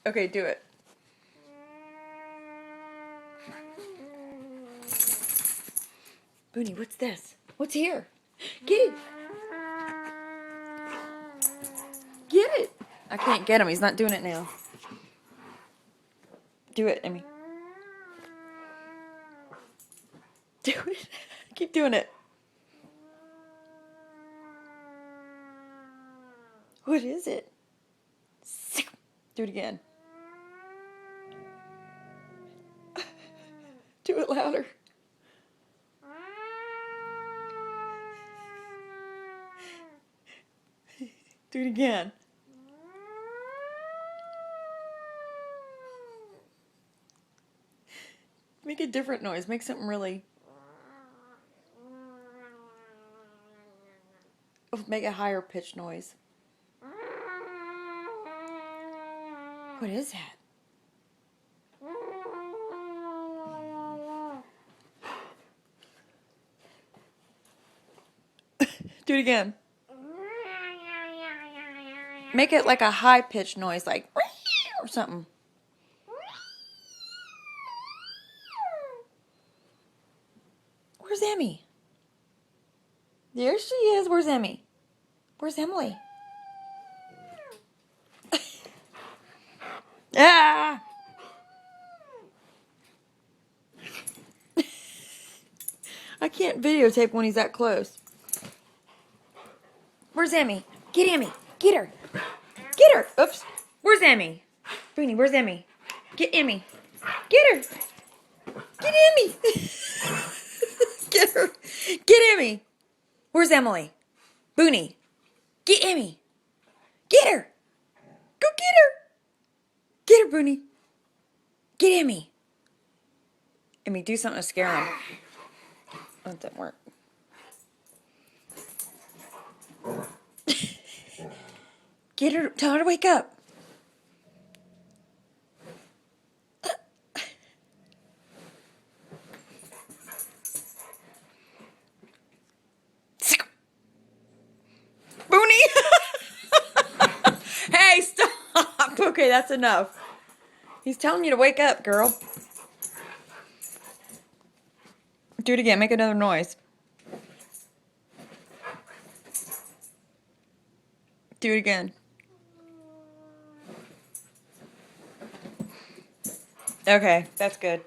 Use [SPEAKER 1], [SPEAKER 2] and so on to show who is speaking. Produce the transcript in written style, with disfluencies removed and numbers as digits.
[SPEAKER 1] Okay, do it. Booney, what's this? What's here? Get it. Get it. I can't get him. He's not doing it now. Do it, Emmy. Do it. Keep doing it. What is it? Do it again. Do it louder. Do it again. Make a different noise. Make something really... Make a higher pitched noise. What is that? Do it again. Make it like a high pitched noise, like or something. Where's Emmy? There she is. Where's Emmy? Where's Emily? Ah! I can't videotape when he's that close. Where's Emmy? Get Emmy. Get her. Get her. Oops. Where's Emmy? Booney, where's Emmy? Get Emmy. Get her. Get Emmy. Get her. Get Emmy. Where's Emily? Booney. Get Emmy. Get her. Go get her. Get her, Booney. Get Emmy. Emmy, do something to scare him. Oh, it didn't work. Get her. Tell her to wake up. Booney! Hey, stop! Okay, that's enough. He's telling you to wake up, girl. Do it again. Make another noise. Do it again. Okay, that's good.